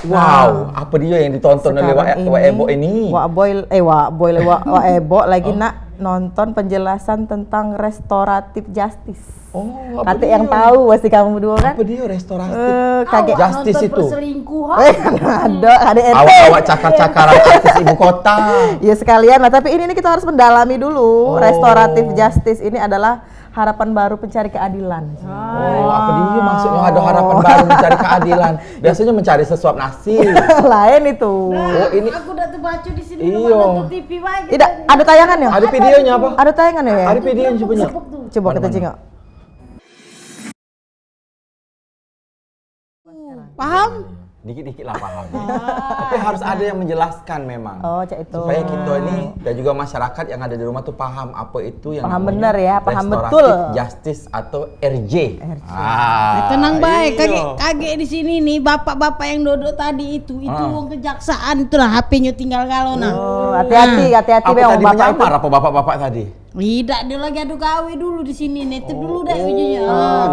Wow, apa dia yang ditonton oleh Wak Ebo ini? Wak Ebo lagi nak nonton penjelasan tentang restoratif justice. Oh, Kata yang tahu pasti kamu berdua kan? Apa dia restoratif? Kaget Justice nonton itu. perselingkuhan. ada Awak cakar-cakaran artis ibu kota. Ya sekalian lah, tapi ini kita harus mendalami dulu. Restoratif justice ini adalah harapan baru pencari keadilan. Oh, apa dia maksudnya ada harapan baru mencari keadilan? Biasanya mencari sesuap nasi. Lain itu. Oh, ini Aku udah terbaca di sini Iya. nonton TV baik. Tidak, ada tayangannya? ada videonya apa? Ada tayangannya ya? Ada videonya sebenarnya. Coba kita cengok. Paham? Dikit-dikit lah paham. Tapi harus ada yang menjelaskan memang. Oh, cak itu. Supaya kita ini dan juga masyarakat yang ada di rumah tuh paham apa itu yang Paham namanya benar ya, paham restoratif betul. justice atau RJ. Tenang baik, iya. kaget di sini nih bapak-bapak yang duduk tadi itu wong kejaksaan itulah HP-nya tinggal kalau nah. Oh, hati-hati Apa memang tadi bapak itu. menyamar apa bapak-bapak tadi? Tidak, dia lagi adu gawe dulu di sini nih. Itu dulu deh ujungnya.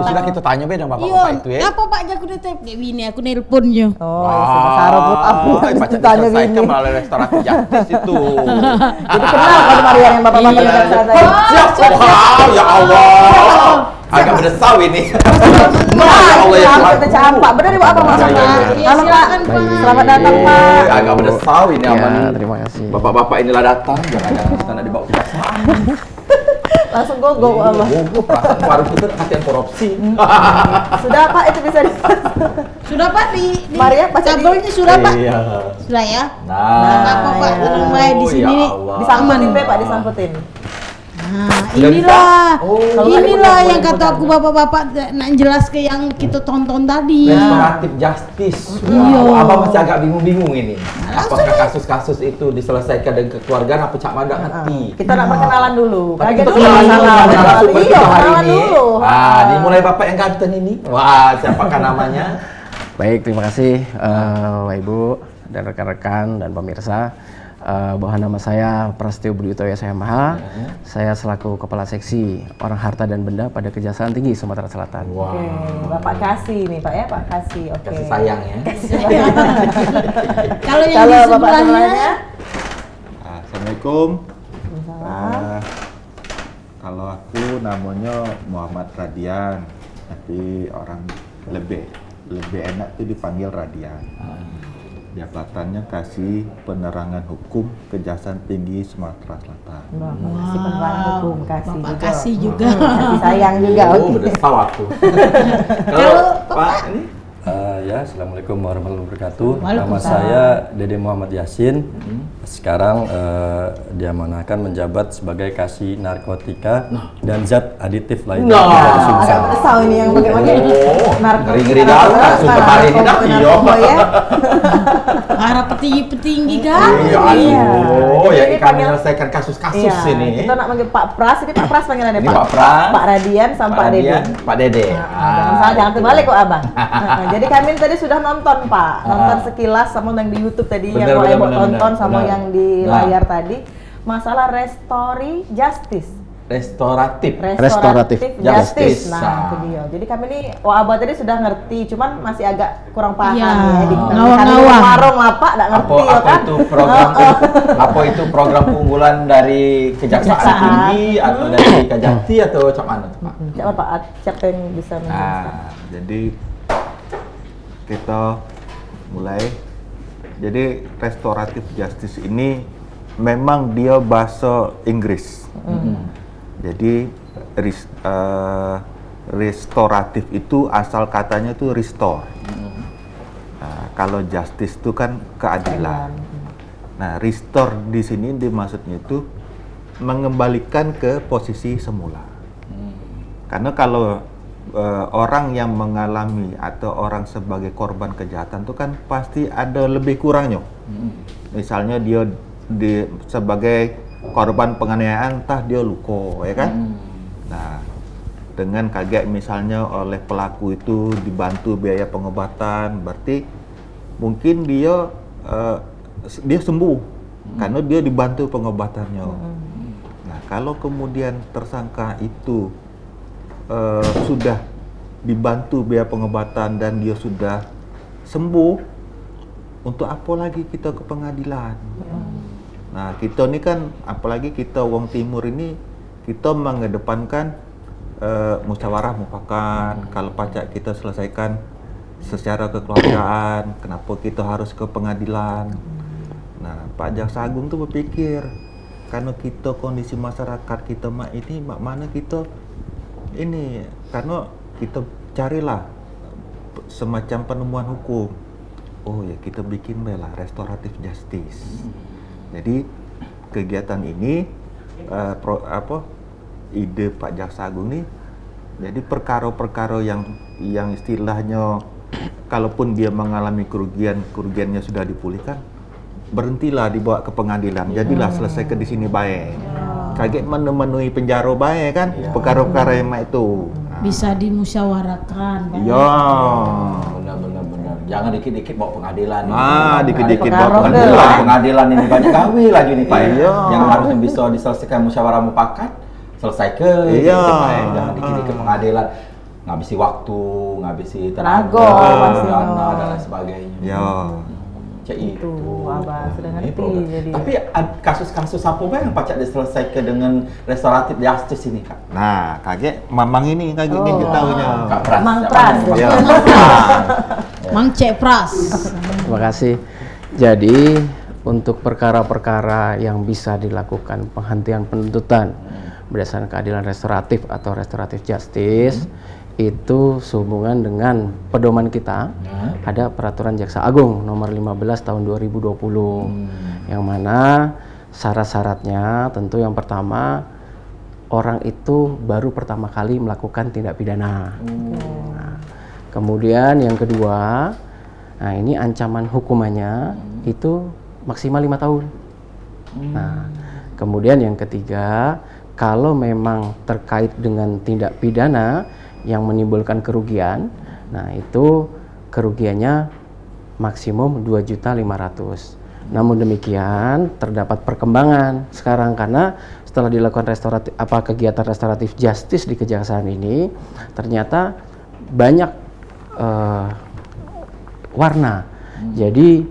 Sudah kita tanya beda bapak-bapak itu ya. Apa Pak Jaku detep kayak gini aku nelponnya. Oh, sarap buat aku Tanya ditanya gini. gini. Melalui restoratif justice itu. Jadi kenal kan Maria yang bapak-bapak kejaksaan tadi. Wow, ya Allah. Agak berdesau ini. Ya Allah ya Tuhan. Kita campak. Benar Ibu apa maksudnya? Halo Pak. Selamat datang Pak. Agak berdesau ini aman. Terima kasih. Bapak-bapak inilah datang, jangan-jangan kita nak dibawa kejaksaan. Langsung gogo Abah. Perasaan warung kita hatian korupsi. Sudah Pak, itu bisa di Sudah Pak di Maria, baca di- kabelnya sudah Pak. Iya. Sudah ya. Nah, Apa Pak tenang baik di sini nih. disamputin Be Pak, disamputin. Nah, Sudah inilah. bisa? Oh. Inilah Kalau yang tadi kata aku bapak-bapak nak jelas ke yang kita tonton tadi. restoratif justice. Iya. Wow, Abang masih agak bingung-bingung ini. Apakah kasus-kasus itu diselesaikan dengan kekeluargaan apa Cak Mada ngerti? Kita nak perkenalan dulu. Tapi Kaget kita dulu kenalan dulu masalah. sama narasumber Iya, kita hari kenalan ini. dulu. Dimulai Bapak yang ganteng ini. Wah, siapakah namanya? Baik, terima kasih Bapak Ibu dan rekan-rekan dan pemirsa. Bahwa nama saya Prasetyo Budi Utoyo SMH. Saya selaku Kepala Seksi Orang Harta dan Benda pada Kejaksaan Tinggi Sumatera Selatan. Wah, Oke, Bapak Kasih nih Pak ya, Pak Kasih. Oke. kasih sayang ya. Kalau yang Kalau di Bapak sebelahnya sebelahnya, Assalamualaikum. Waalaikumsalam. Kalau aku namanya Muhammad Radian, tapi orang lebih enak tuh dipanggil Radian. Jabatannya kasih penerangan hukum Kejaksaan Tinggi Sumatera Selatan. Wah, makasih penerangan hukum, kasih Bapak juga. kasih juga. Kasih sayang juga. Oh, Oke. berdesau aku. Kalau Pak ini Ya, Assalamualaikum warahmatullahi wabarakatuh. Nama Waalaikumsalam. saya Dede Muhammad Yasin. Sekarang diamanahkan menjabat sebagai Kasih Narkotika dan Zat Aditif lainnya. Nah. dari Agak Sumsel. besar ini yang bagaimana? Oh, Narkotika, ngeri-ngeri dah, narkoba hari ini dah, iya. narkoba ya. para petinggi-petinggi kan. Iya, Iya. oh ya Jadi ikan panggil- menyelesaikan kasus-kasus Iya, ini. kita nak manggil Pak Pras, ini Pak Pras panggilannya Ini Pak Pras, Pak Radian sama Pak Dede. Radian, Pak Dede. Jangan salah, jangan terbalik kok Abang. Nah, jadi kami tadi sudah nonton Pak, nonton sekilas sama yang di YouTube tadi Bener, yang bener, Ibu bener, tonton bener, sama bener. yang di Nah. layar tadi. Masalah restoratif justice. Restoratif. Restoratif justice. justice. Nah, itu dia. Jadi kami ini Abah tadi sudah ngerti, cuman masih agak kurang paham Iya, ya. Di ngawang-ngawang. warung apa, enggak ngerti ya Apa kan? itu program apa itu program keunggulan dari Kejaksaan Kejaksaan. Tinggi atau dari Kejati atau cak mana tuh, Pak? Siapa Pak? Siapa yang bisa menjelaskan? Nah, Jadi kita mulai. Jadi restoratif justice ini memang dia bahasa Inggris. Jadi restoratif itu asal katanya itu restore. Nah, kalau justice itu kan keadilan. Nah, restore di sini dimaksudnya itu mengembalikan ke posisi semula. Karena kalau orang yang mengalami atau orang sebagai korban kejahatan itu kan pasti ada lebih kurangnya. Misalnya dia sebagai korban penganiayaan, entah dia luka, ya kan? Nah, dengan kaget misalnya oleh pelaku itu dibantu biaya pengobatan, berarti mungkin dia sembuh karena dia dibantu pengobatannya. Nah, kalau kemudian tersangka itu sudah dibantu biaya pengobatan dan dia sudah sembuh, untuk apa lagi kita ke pengadilan? Nah, kita ni kan, apalagi kita wong timur ini, kita mengedepankan musyawarah mufakat. Kalau pacak kita selesaikan secara kekeluargaan, kenapa kita harus ke pengadilan? Nah, Pak Jaksa Agung tuh berpikir, karena kita kondisi masyarakat kita ini, mana kita ini, karena kita carilah semacam penemuan hukum. Oh ya, kita bikin lah restoratif justice. Jadi kegiatan ini ide Pak Jaksa Agung nih, jadi perkara-perkara yang istilahnya kalaupun dia mengalami kerugiannya sudah dipulihkan, berhentilah dibawa ke pengadilan, jadilah selesaikan di sini baik. Kaget memenuhi penjara baik kan, perkara-perkara yang itu. Bisa dimusyawarahkan kan? Ya. Benar. Jangan dikit-dikit bawa pengadilan. Dikit-dikit Perkara bawa ke- pengadilan. Pengadilan ini banyak gawe lagi nih Pak. Iya. Yang harusnya bisa diselesaikan musyawarah mufakat, selesaikan. Iya. Gitu, Pak. Jangan dikit-dikit pengadilan. Ngabisi waktu, ngabisi tenaga, Tenaga, pastinya. dana, dan lain sebagainya. Ya. Cak itu. Abah sudah Ini ngerti problem. jadi. Tapi kasus-kasus apa Pak yang pacak diselesaikan dengan restoratif justice ini Kak? Nah, kaget mamang ini kaget kita tahunya. Kak Pras. Mang siapa Pras. namanya? Ya. Mang Cek Pras. Terima kasih. Jadi untuk perkara-perkara yang bisa dilakukan penghentian penuntutan berdasarkan keadilan restoratif atau restoratif justice itu sehubungan dengan pedoman kita ada peraturan Jaksa Agung nomor 15 tahun 2020 yang mana syarat-syaratnya tentu yang pertama orang itu baru pertama kali melakukan tindak pidana. Nah, kemudian yang kedua, nah ini ancaman hukumannya itu maksimal 5 tahun. Nah, kemudian yang ketiga, kalau memang terkait dengan tindak pidana yang menimbulkan kerugian, nah itu kerugiannya maksimum 2.500.000. Namun demikian terdapat perkembangan sekarang karena setelah dilakukan kegiatan restoratif justice di kejaksaan ini ternyata banyak warna. Jadi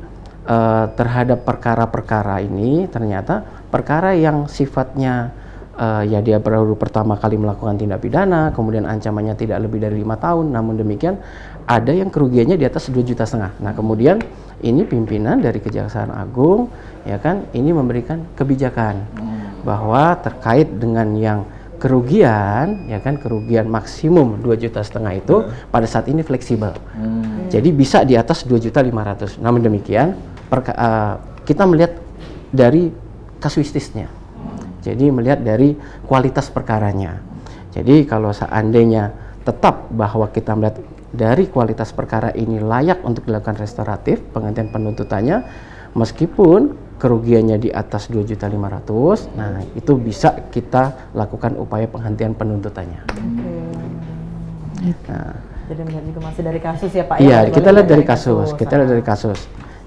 terhadap perkara-perkara ini ternyata perkara yang sifatnya ya dia baru pertama kali melakukan tindak pidana, kemudian ancamannya tidak lebih dari 5 tahun. Namun demikian ada yang kerugiannya di atas 2,5 juta. Nah kemudian ini pimpinan dari Kejaksaan Agung, ya kan, ini memberikan kebijakan bahwa terkait dengan yang kerugian, ya kan, kerugian maksimum 2,5 juta itu pada saat ini fleksibel. Jadi bisa di atas 2.500.000. Namun demikian kita melihat dari kasuistisnya. Jadi melihat dari kualitas perkaranya. Jadi kalau seandainya tetap bahwa kita melihat dari kualitas perkara ini layak untuk dilakukan restoratif, penghentian penuntutannya, meskipun kerugiannya di atas 2.500.000, nah itu bisa kita lakukan upaya penghentian penuntutannya. Nah, Jadi melihat juga masih dari kasus ya Pak? iya, ya? kita lihat dari kasus, kita lihat dari kasus.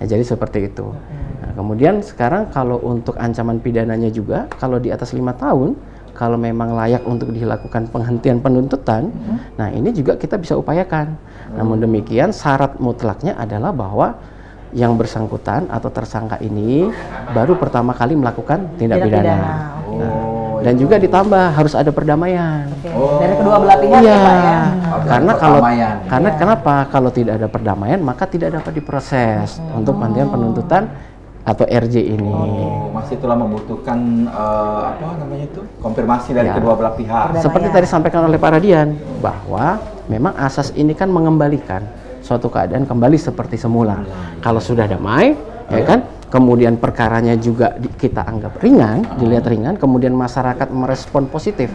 Ya, jadi seperti itu. Nah, kemudian sekarang kalau untuk ancaman pidananya juga, kalau di atas 5 tahun, kalau memang layak untuk dilakukan penghentian penuntutan, nah ini juga kita bisa upayakan. Namun demikian syarat mutlaknya adalah bahwa yang bersangkutan atau tersangka ini baru pertama kali melakukan tindak pidana. Dan juga ditambah harus ada perdamaian. Dari kedua belah pihak ya Pak ya? Karena kalau Perdamaian. kenapa kalau tidak ada perdamaian maka tidak dapat diproses untuk penghentian penuntutan atau RJ ini. Masih itulah membutuhkan apa namanya itu konfirmasi dari Ya. kedua belah pihak. Seperti tadi disampaikan oleh Pak Radian bahwa memang asas ini kan mengembalikan suatu keadaan kembali seperti semula. Kalau sudah damai, ya kan, kemudian perkaranya juga kita anggap ringan, dilihat ringan, kemudian masyarakat merespon positif.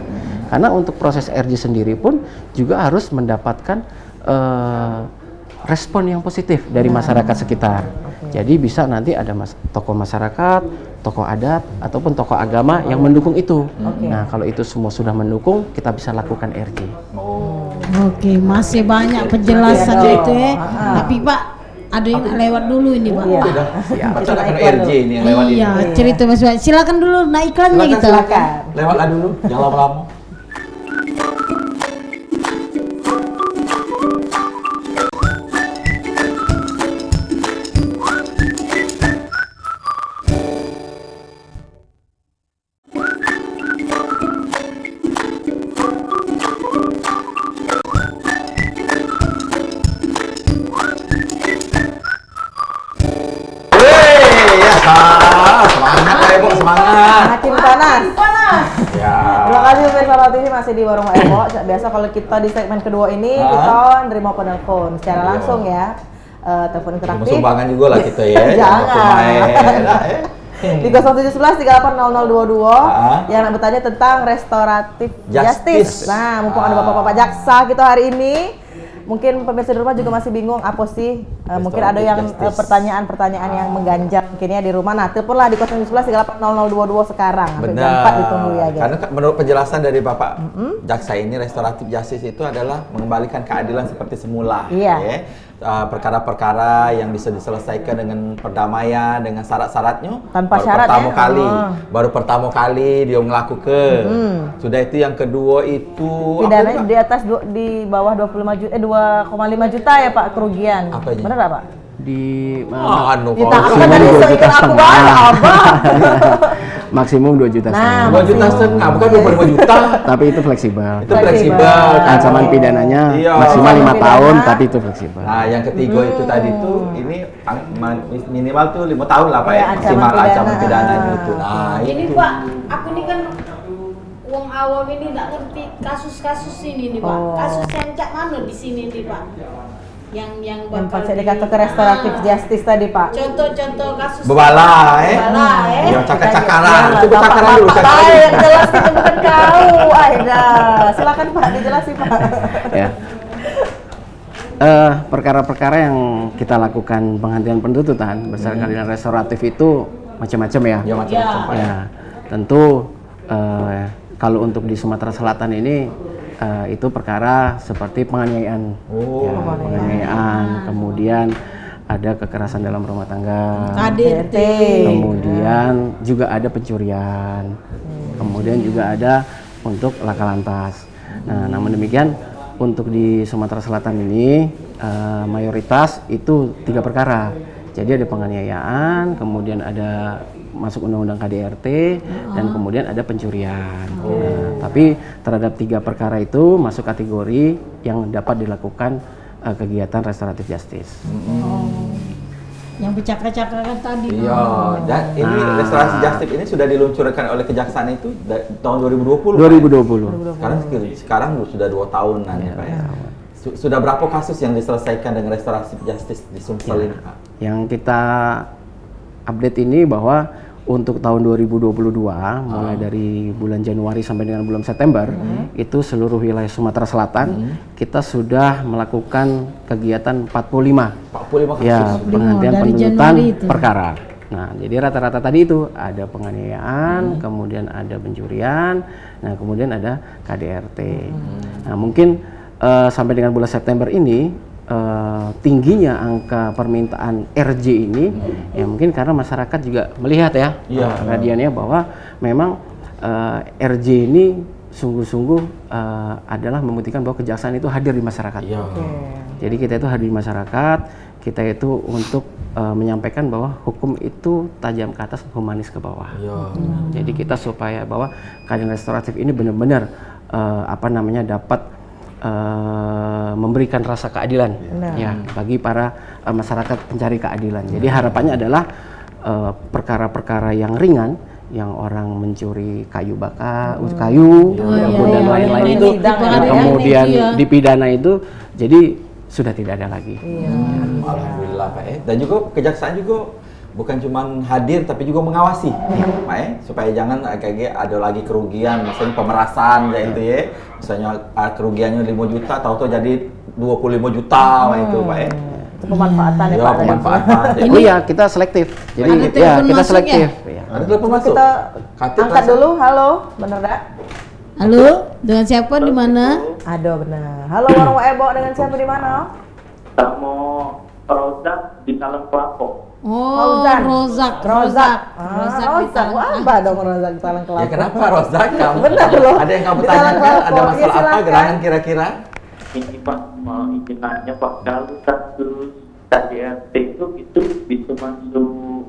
Karena untuk proses RJ sendiri pun juga harus mendapatkan respon yang positif dari masyarakat sekitar. Jadi bisa nanti ada tokoh masyarakat, tokoh adat, ataupun tokoh agama yang mendukung itu. Nah, kalau itu semua sudah mendukung, kita bisa lakukan RJ. Oke, masih banyak penjelasan itu ya. Tapi Pak, ada yang lewat dulu ini Pak. Baca akan RJ ini yang lewat ini. Iya, cerita Mas Pak. Silakan dulu naik iklannya gitu. Silakan. Lewatlah dulu, jangan lama-lama. Ebo semangat. Makin panas. Ya. Terima kasih pemirsa Rob TV masih di Warung Ebo. Biasa kalau kita di segmen kedua ini kita nerima penelpon secara langsung ya. Telepon interaktif. Sumbangan juga lah kita ya. Jangan. Pemain. Di 0711 380022 yang nak bertanya tentang restoratif justice. Nah, mumpung ada bapak-bapak jaksa kita hari ini, mungkin pemirsa di rumah juga masih bingung apa sih? Mungkin ada yang pertanyaan-pertanyaan yang mengganjal mungkinnya di rumah. Nah, teleponlah di 0711 380022 sekarang. Sampai jam 4 ditunggu ya, guys. Karena menurut penjelasan dari Bapak jaksa ini, restoratif justice itu adalah mengembalikan keadilan seperti semula. Iya. Ya. Perkara-perkara yang bisa diselesaikan dengan perdamaian, dengan syarat-syaratnya. Tanpa baru syarat pertama ya? kali, baru pertama kali dia melakukan. Sudah itu yang kedua itu Pidananya di atas di bawah 2,5 juta ya Pak kerugian. Apa ini? Benar nggak Pak? Di Ditahan kan dari seingat aku banyak Abang. maksimum 2 juta setengah. 2 juta setengah, bukan 25 juta. Tapi itu fleksibel. Itu fleksibel. Ancaman pidananya Iya. maksimal 5 Pidana. tahun, tapi itu fleksibel. Nah, yang ketiga itu tadi tuh ini minimal tuh 5 tahun lah Pak Ya, ya, ancaman maksimal ancaman pidana. pidananya itu. Nah, Ini itu. Pak, aku ini kan wong awam ini nggak ngerti kasus-kasus ini nih Pak. Oh. Kasus yang cak mana di sini nih Pak? Yang bakal Pak dikatakan restoratif justice tadi Pak. Contoh-contoh kasus Bebala Bebala, Yang cakar-cakaran. Iya, Itu cakaran dulu, Bapak cakaran. yang jelas itu bukan kau. Aida, silakan Pak dijelasin Pak. Ya. Perkara-perkara yang kita lakukan penghentian pentuntutan berdasarkan keadilan restoratif itu macam-macam ya. Ya macam-macam Pak. Ya, tentu kalau untuk di Sumatera Selatan ini itu perkara seperti penganiayaan, ya, penganiayaan, kemudian ada kekerasan dalam rumah tangga, KDRT. kemudian juga ada pencurian, kemudian juga ada untuk laka lantas. Nah, namun demikian untuk di Sumatera Selatan ini mayoritas itu 3 perkara. Jadi ada penganiayaan, kemudian ada masuk undang-undang KDRT, dan kemudian ada pencurian. Nah, tapi terhadap 3 perkara itu masuk kategori yang dapat dilakukan kegiatan restoratif justice. Yang bercakar-cakaran tadi. Iya, dan ini restorasi justice ini sudah diluncurkan oleh kejaksaan itu tahun 2020. 2020. Sekarang sudah 2 tahunan ya Pak ya. Sudah berapa kasus yang diselesaikan dengan restorasi justice di Sumsel ini Pak? Yang kita update ini bahwa untuk tahun 2022 mulai dari bulan Januari sampai dengan bulan September itu seluruh wilayah Sumatera Selatan kita sudah melakukan kegiatan 45 kasus. ya penghentian dari penuntutan Januari itu. perkara. Nah, jadi rata-rata tadi itu ada penganiayaan, kemudian ada pencurian, nah kemudian ada KDRT. Nah, mungkin sampai dengan bulan September ini tingginya angka permintaan RJ ini ya mungkin karena masyarakat juga melihat ya radiannya bahwa memang RJ ini sungguh-sungguh adalah membuktikan bahwa kejaksaan itu hadir di masyarakat. Jadi kita itu hadir di masyarakat, kita itu untuk menyampaikan bahwa hukum itu tajam ke atas, humanis ke bawah. Jadi kita supaya bahwa keadilan restoratif ini benar-benar dapat memberikan rasa keadilan ya bagi para masyarakat pencari keadilan. Jadi harapannya adalah perkara-perkara yang ringan, yang orang mencuri kayu bakar, kayu, dan lain-lain itu, kemudian dipidana itu, jadi sudah tidak ada lagi. Alhamdulillah Pak Dan juga kejaksaan juga bukan cuma hadir tapi juga mengawasi Pak supaya jangan kayak ada lagi kerugian, misalnya pemerasan ya itu ya, misalnya kerugiannya 5 juta tahu-tahu jadi 25 juta itu Pak Itu pemanfaatan ya Pak. Pemanfaatan. Oh iya, kita selektif. Jadi Ada ya telepon kita masuk selektif. ya? Ya. Ada telepon masuk. Kita Katip angkat masuk. dulu. Halo, bener dak? Halo, dengan siapa di mana? Aduh bener. Halo Warung Ebo, dengan siapa di mana? Sama Rozak di Talang Kelapa. Oh, Rozak. Rozak. Rozak. Rozak di Rozak. Talang Wah, apa dong Rozak di Talang Kelapa? Ya kenapa Rozak kamu? Benar loh. Ada yang kamu Di Talang tanyakan? Kelapa. Ada Ya, masalah apa silakan. gerangan kira-kira? Ini Pak, mau izin nanya Pak, kalau kasus KDRT itu bisa masuk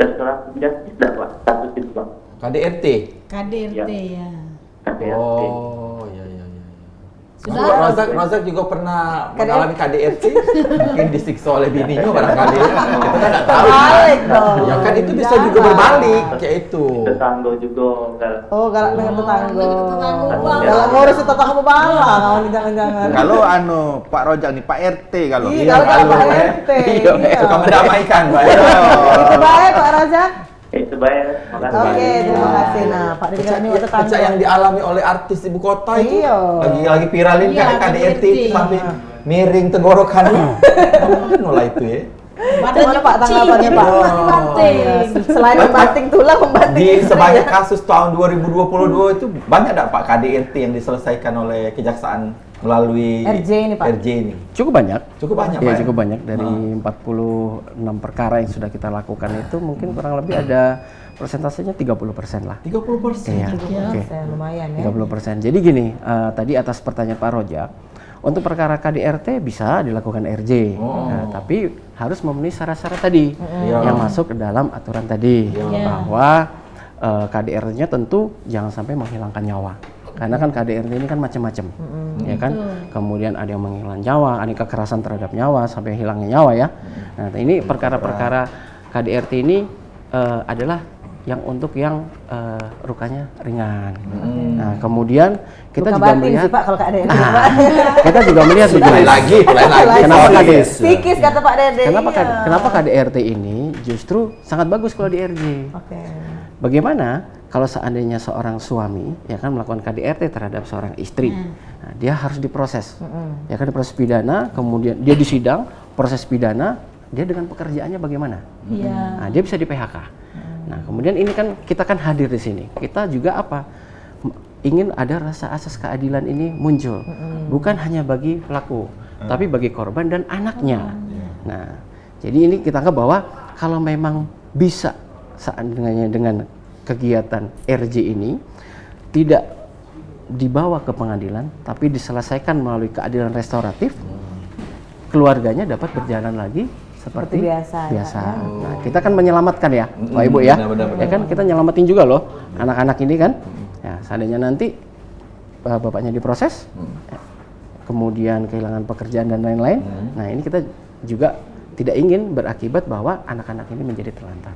restoratif justice tidak Pak? Kasus itu Pak? KDRT. KDRT ya. KDRT. Oh, iya. Sudah. Rozak juga pernah mengalami KDRT, mungkin disiksa oleh bininya barangkali. Kita kan nggak tahu. Balik dong. Ya kan itu bisa Jangan. juga berbalik kayak itu. Tetangga juga galak. Oh, galak dengan tetangga. tetangga. Galak ngurus tetangga bebala, kawan jangan-jangan. Kalau Pak Rojak nih, Pak RT kalau. Iya, kalau Pak RT. Iya. Suka mendamaikan, Pak. Itu baik Pak Razak. Itu bayar. Makasih. Oke, terima kasih. Nah, Pak Deddy ini tetangga. Pecah yang dialami oleh artis ibu kota itu Iya. lagi viralin Iya, kan KDRT itu KDRT. sampai miring tenggorokannya. Nolah itu ya. Bagaimana Pak tanggapannya Pak? Selain membanting tulang, membanting Di istri, sebanyak ya? kasus tahun 2022 itu banyak tak Pak KDRT yang diselesaikan oleh kejaksaan melalui RJ ini, Pak? RJ ini. Cukup banyak. Cukup banyak, Ya, Pak. cukup banyak. Dari 46 perkara yang sudah kita lakukan itu mungkin kurang lebih ada persentasenya 30% lah. 30%. Iya. Oke. Lumayan ya. 30%. Jadi gini, tadi atas pertanyaan Pak Rojak, untuk perkara KDRT bisa dilakukan RJ, tapi harus memenuhi syarat-syarat tadi yang masuk ke dalam aturan tadi, bahwa KDRT-nya tentu jangan sampai menghilangkan nyawa. Karena kan KDRT ini kan macam-macam, ya kan. Kemudian ada yang menghilangkan nyawa, ada kekerasan terhadap nyawa sampai hilangnya nyawa ya. Nah ini perkara-perkara KDRT ini adalah yang untuk yang rukanya ringan. Nah kemudian kita Luka juga batin melihat, sih Pak kalau Kak Dede. Pak. kita juga melihat begini. Mulai lagi. Kenapa KDRT? Psikis kata Pak Dede. Kenapa KDRT ini justru sangat bagus kalau di RJ? Oke. Bagaimana kalau seandainya seorang suami ya kan melakukan KDRT terhadap seorang istri, nah, dia harus diproses, ya kan diproses pidana, kemudian dia disidang, proses pidana, dia dengan pekerjaannya bagaimana? Nah, dia bisa di PHK. Nah, kemudian ini kan kita kan hadir di sini, kita juga apa? Ingin ada rasa asas keadilan ini muncul, bukan hanya bagi pelaku, tapi bagi korban dan anaknya. Nah, jadi ini kita anggap bahwa kalau memang bisa seandainya dengan kegiatan RJ ini tidak dibawa ke pengadilan tapi diselesaikan melalui keadilan restoratif, keluarganya dapat berjalan lagi seperti biasa. Nah, kita kan menyelamatkan ya, Pak Ibu ya. Benar. Ya kan kita nyelamatin juga loh anak-anak ini kan. Ya, seandainya nanti bapaknya diproses, kemudian kehilangan pekerjaan dan lain-lain. Nah, ini kita juga tidak ingin berakibat bahwa anak-anak ini menjadi terlantar.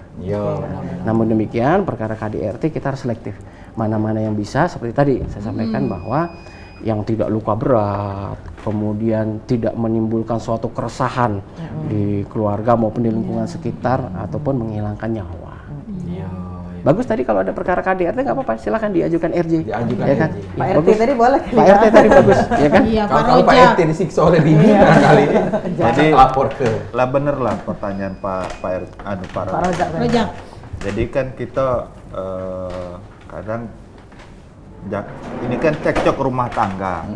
Namun demikian, perkara KDRT kita harus selektif. Mana-mana yang bisa, seperti tadi saya sampaikan bahwa yang tidak luka berat, kemudian tidak menimbulkan suatu keresahan di keluarga maupun di lingkungan sekitar, ataupun menghilangkan nyawa. Bagus tadi kalau ada perkara KDRT nggak apa-apa, silahkan diajukan RJ. Diajukan ya kan? RJ. Pak Ya, RT bagus. tadi boleh. Pak RT tadi bagus, ya kan? Iya, Pak Kalau Pak Rojak. RT disiksa oleh bini barangkali ini, Jadi lapor ke. lah bener lah pertanyaan Pak Pak Rojak. Rojak. Rojak. Jadi kan kita kadang ini kan cekcok rumah tangga.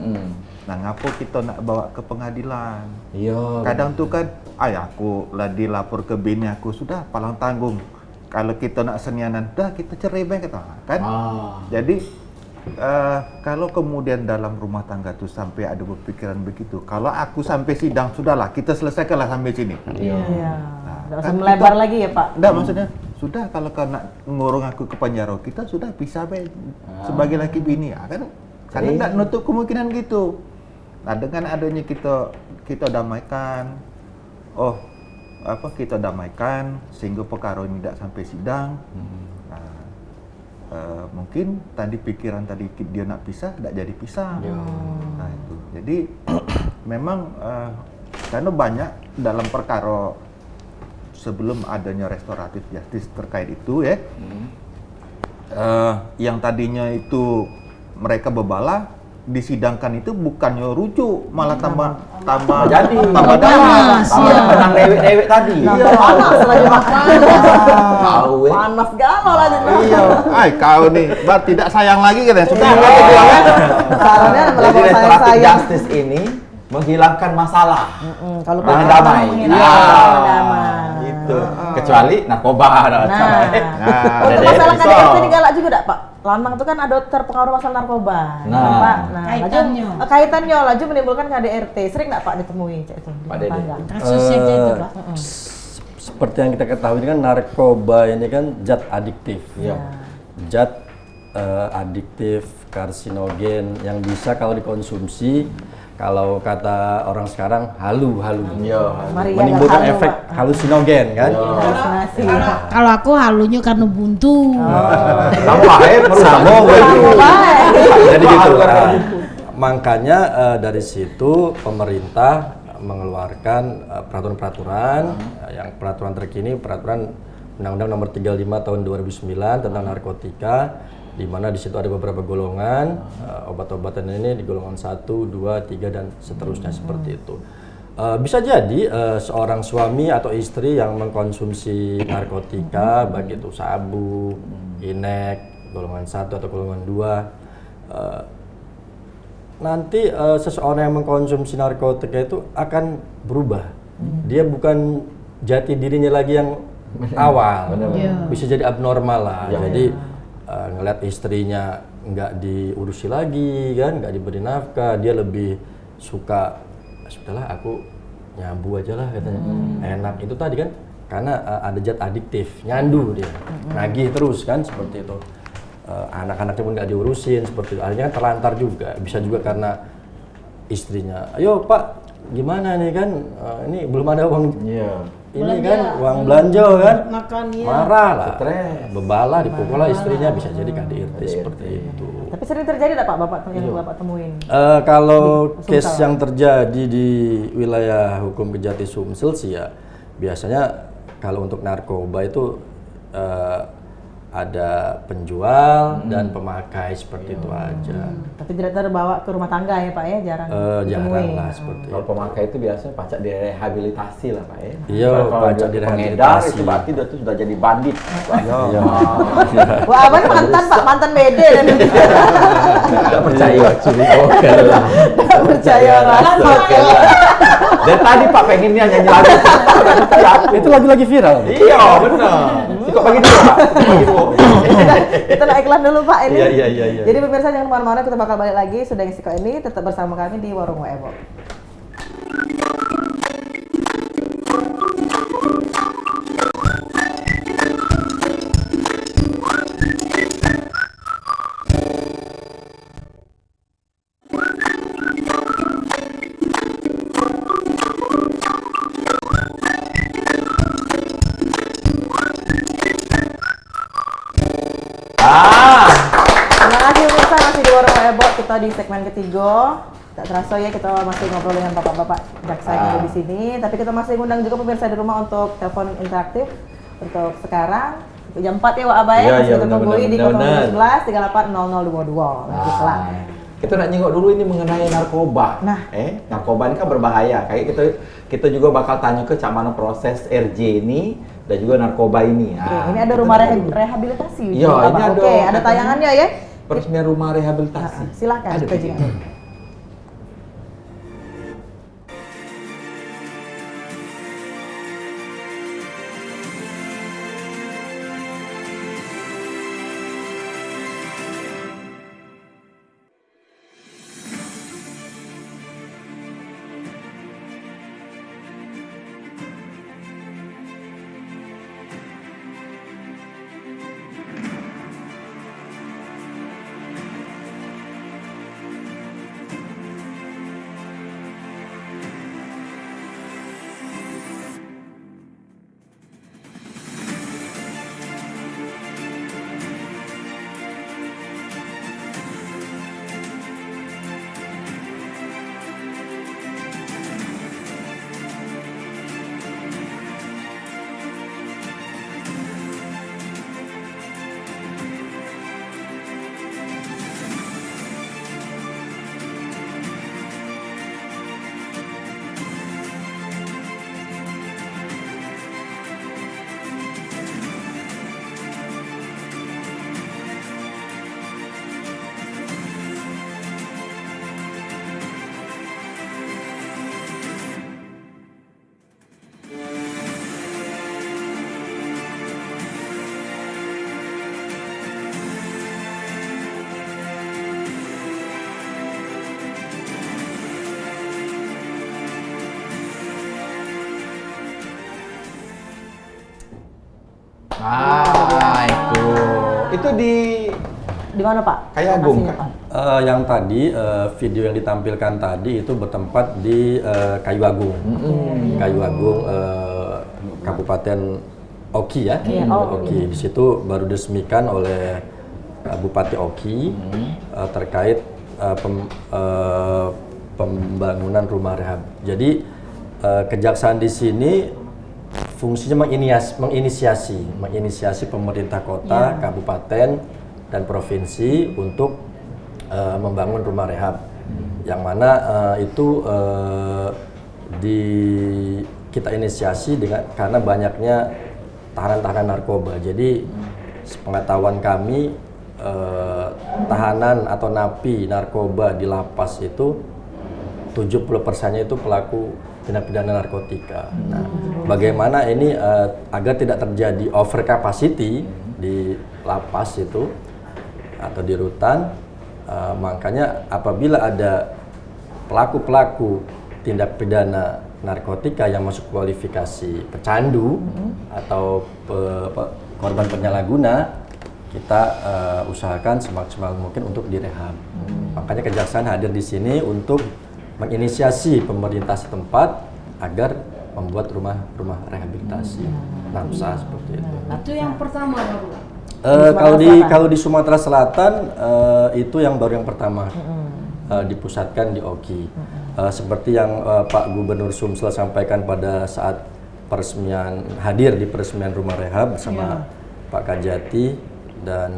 Nah, ngapo kita nak bawa ke pengadilan? Iya. Kadang tuh kan, aku lah dilapor ke bini aku, sudah palang tanggung. Kalau kita nak senianan, dah kita cerai baik kata kan. Jadi kalau kemudian dalam rumah tangga tuh sampai ada berpikiran begitu, kalau aku sampai sidang sudahlah kita selesaikanlah sampai sini. Iya. Nah, Nggak usah kan melebar kita- lagi ya Pak. Enggak, maksudnya sudah kalau kau nak ngurung aku ke penjara, kita sudah pisah baik sebagai laki bini ya kan. Karena enggak nutup kemungkinan gitu. Nah, dengan adanya kita damaikan, kita damaikan sehingga perkara ini tidak sampai sidang. Nah, mungkin tadi pikiran tadi dia nak pisah, tidak jadi pisah. Nah itu. Jadi memang karena banyak dalam perkara sebelum adanya restoratif justice terkait itu ya, yang tadinya itu mereka bebala disidangkan itu bukannya rujuk, malah tambah jadi tambah dalam. menang dewek tadi. Panas lagi makan. Tahu Panas galau lagi. Iya, kau nih, tidak sayang lagi kan ya? Sudah Caranya Jadi melakukan restoratif sayang-sayang. justice ini menghilangkan masalah Kalau dengan Pak damai. menghilangkan damai. Gitu. Kecuali narkoba. Untuk masalah KDRT ini galak juga enggak, Pak? Lanang itu kan ada terpengaruh masalah narkoba. Nah. Pak. Kaitannya. Kaitannya laju menimbulkan KDRT. Sering enggak Pak ditemui cek itu? di Pak Dede. tetangga? Kasusnya kayak itu, Pak. Seperti yang kita ketahui kan narkoba ini kan zat adiktif. Iya. Zat adiktif, karsinogen yang bisa kalau dikonsumsi, kalau kata orang sekarang halu. Mari ya, Menimbulkan halu, efek Pak. halusinogen kan? Halusinasi. Kalau aku halunya karena buntu. Sama Sama jadi gitu. Halu karena Nah, makanya dari situ pemerintah mengeluarkan peraturan-peraturan yang peraturan terkini, peraturan Undang-Undang Nomor 35 Tahun 2009 tentang narkotika, di mana di situ ada beberapa golongan obat-obatan ini di golongan 1, 2, 3 dan seterusnya seperti itu. Bisa jadi seorang suami atau istri yang mengkonsumsi narkotika, baik itu sabu, inek, golongan 1 atau golongan 2, nanti seseorang yang mengkonsumsi narkotika itu akan berubah. Dia bukan jati dirinya lagi yang awal, bisa jadi abnormal lah. Jadi ngeliat istrinya nggak diurusi lagi kan, nggak diberi nafkah, dia lebih suka sudahlah aku nyabu aja lah katanya, enak itu tadi kan, karena ada zat adiktif, nyandu dia, nagih terus kan seperti itu. Anak-anaknya pun nggak diurusin seperti itu, akhirnya kan terlantar juga, bisa juga karena istrinya, ayo Pak gimana nih kan, ini belum ada uang, ini Belanja. kan uang belanja kan, Makan ya. marah lah, Stres. bebalah, dipukul lah istrinya, bisa jadi KDRT seperti itu. Tapi sering terjadi enggak Pak Bapak yang Bapak temuin? Kalau Di case Sumsel. yang terjadi di wilayah hukum Kejati Sumsel sih ya, biasanya kalau untuk narkoba itu ada penjual dan pemakai seperti itu aja. Tapi tidak terbawa ke rumah tangga ya Pak ya, jarang Jarang ditemuin. lah seperti Kalau itu. pemakai itu biasanya pacak direhabilitasi lah Pak ya. Iya, Kalau pacak dia pengedar direhabilitasi. itu berarti dia tuh sudah jadi bandit. Iya. Wah, abang mantan Pak, mantan BD dan Tidak percaya curiga lah. tidak percaya orang. Dan tadi Pak pengennya nyanyi lagu Itu lagi-lagi viral. Iya benar. Kok pagi dulu Pak? Pagi dulu. Kita naik iklan dulu Pak ini. Iya. Jadi pemirsa jangan kemana-mana, kita bakal balik lagi sudah Siko ini tetap bersama kami di Warung Waebo. Terima kasih pemirsa, masih di Warung Waebo, kita di segmen ketiga. Tak terasa ya kita masih ngobrol dengan bapak-bapak jaksa yang ada di sini. Tapi kita masih ngundang juga pemirsa di rumah untuk telepon interaktif untuk sekarang. Untuk jam 4 ya Wak Abai, Iya, masih iya, kita tunggu di benar. 011 38 0022. Lanjut lah. Kita nak nyingok dulu ini mengenai narkoba. Nah. Narkoba ini kan berbahaya. Kayak kita juga bakal tanya ke cak mana proses RJ ini dan juga narkoba ini. Oke, ini ada rumah rehabilitasi. Iya, Bapak. ini ada. Oke, ada tayangannya ya. Peresmian rumah rehabilitasi. Silakan Ada, kita Pak. juga. Itu di Di mana Pak? Kayak Agung, Lokasinya, Kak. Pak? Yang tadi video yang ditampilkan tadi itu bertempat di Kayu Agung, Kayu Agung Kabupaten Oki ya, Oki. Di situ baru diresmikan oleh Bupati Oki terkait pembangunan rumah rehab. Jadi kejaksaan di sini fungsinya menginisiasi pemerintah kota, kabupaten, dan provinsi untuk membangun rumah rehab, yang mana itu kita inisiasi karena banyaknya tahanan-tahanan narkoba. Jadi sepengetahuan kami tahanan atau napi narkoba di lapas itu 70%-nya itu pelaku tindak pidana narkotika. Nah, bagaimana ini agar tidak terjadi over capacity di lapas itu atau di rutan, makanya apabila ada pelaku-pelaku tindak pidana narkotika yang masuk kualifikasi pecandu atau korban penyalahguna, kita usahakan semaksimal mungkin untuk direhab. Makanya kejaksaan hadir di sini untuk menginisiasi pemerintah setempat agar membuat rumah rehabilitasi NAMSA seperti itu. Itu yang pertama baru. Kalau di Sumatera Selatan itu yang baru yang pertama dipusatkan di Oki. Seperti yang Pak Gubernur Sumsel sampaikan pada saat hadir di peresmian rumah rehab bersama Pak Kajati dan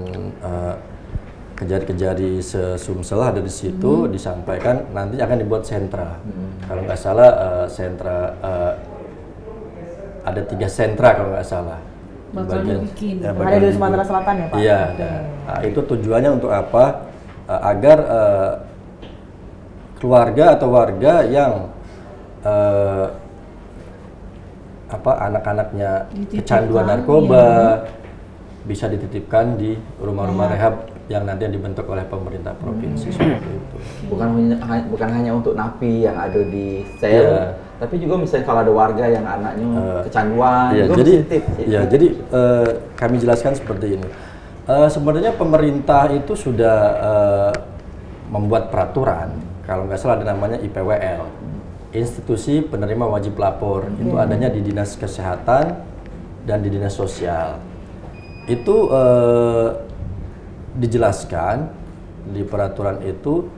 kejari-kejari se-Sumsel ada di situ, disampaikan nanti akan dibuat sentra. Kalau nggak salah ada 3 sentra kalau nggak salah. Bakal dibikin. Ada di Sumatera Selatan ya Pak? Iya. Nah, itu tujuannya untuk apa? Agar keluarga atau warga yang anak-anaknya kecanduan narkoba bisa dititipkan di rumah-rumah rehab yang nanti dibentuk oleh pemerintah provinsi seperti itu. Bukan hanya untuk napi yang ada di sel, tapi juga misalnya kalau ada warga yang anaknya kecanduan, jadi kami jelaskan seperti ini. Sebenarnya pemerintah itu sudah membuat peraturan, kalau nggak salah ada namanya IPWL, Institusi Penerima Wajib Lapor. Itu adanya di Dinas Kesehatan dan di Dinas Sosial. Itu dijelaskan di peraturan itu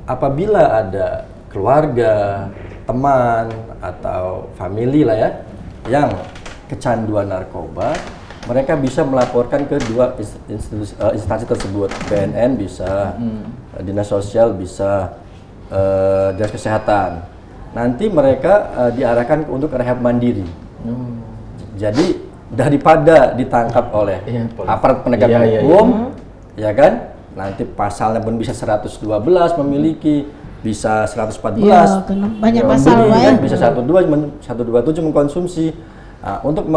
apabila ada keluarga, teman atau famili lah ya yang kecanduan narkoba, mereka bisa melaporkan ke 2 instansi tersebut. BNN bisa, Dinas Sosial bisa, Dinas Kesehatan. Nanti mereka diarahkan untuk rehab mandiri. Jadi daripada ditangkap oleh aparat penegak hukum, ya kan? Nanti pasalnya pun bisa 112 memiliki, bisa 114. Iya, banyak pasal kan? Bisa 127 mengkonsumsi. Nah, untuk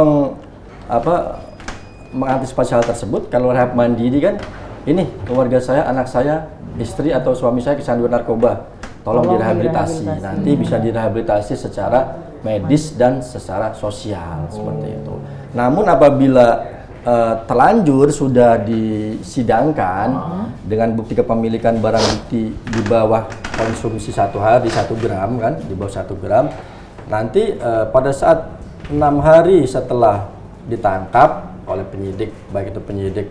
mengantisipasi hal tersebut, kalau rehab mandiri kan, ini keluarga saya, anak saya, istri atau suami saya kecanduan narkoba, tolong direhabilitasi. Nanti bisa direhabilitasi secara medis dan secara sosial seperti itu. Namun apabila terlanjur sudah disidangkan dengan bukti kepemilikan barang bukti di bawah konsumsi 1 hari 1 gram kan, di bawah 1 gram, nanti pada saat 6 hari setelah ditangkap oleh penyidik, baik itu penyidik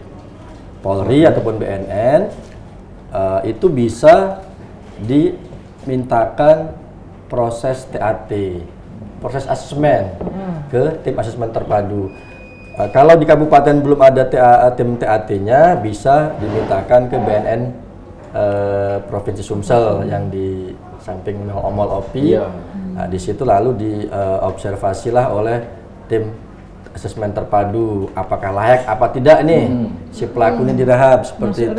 Polri ataupun BNN, itu bisa dimintakan proses TAT, proses asesmen ke tim asesmen terpadu. Kalau di kabupaten belum ada tim TAT-nya, bisa dimintakan ke BNN Provinsi Sumsel yang di samping Mall OPI. Nah, di situ lalu diobservasilah oleh tim asesmen terpadu, apakah layak apa tidak nih si pelaku ini direhab seperti itu.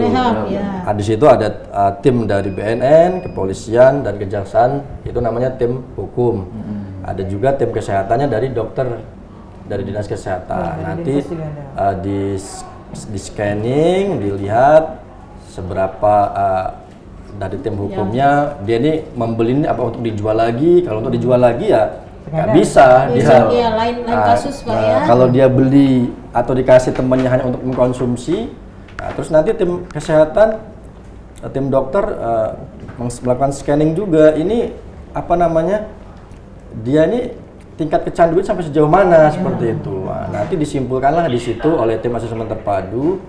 Di situ ada tim dari BNN, kepolisian dan kejaksaan, itu namanya tim hukum. Ada juga tim kesehatannya dari dokter dari Dinas Kesehatan. Nanti di scanning, dilihat seberapa dari tim hukumnya dia ini membeli ini apa untuk dijual lagi. Kalau untuk dijual lagi ya nggak bisa. Dia lain kasus Pak ya. Kalau dia beli atau dikasih temannya hanya untuk mengkonsumsi, Nah, terus nanti tim kesehatan, tim dokter melakukan scanning juga. Ini apa namanya? Dia ini tingkat kecanduan sampai sejauh mana seperti itu. Nah, nanti disimpulkanlah di situ oleh tim asesmen terpadu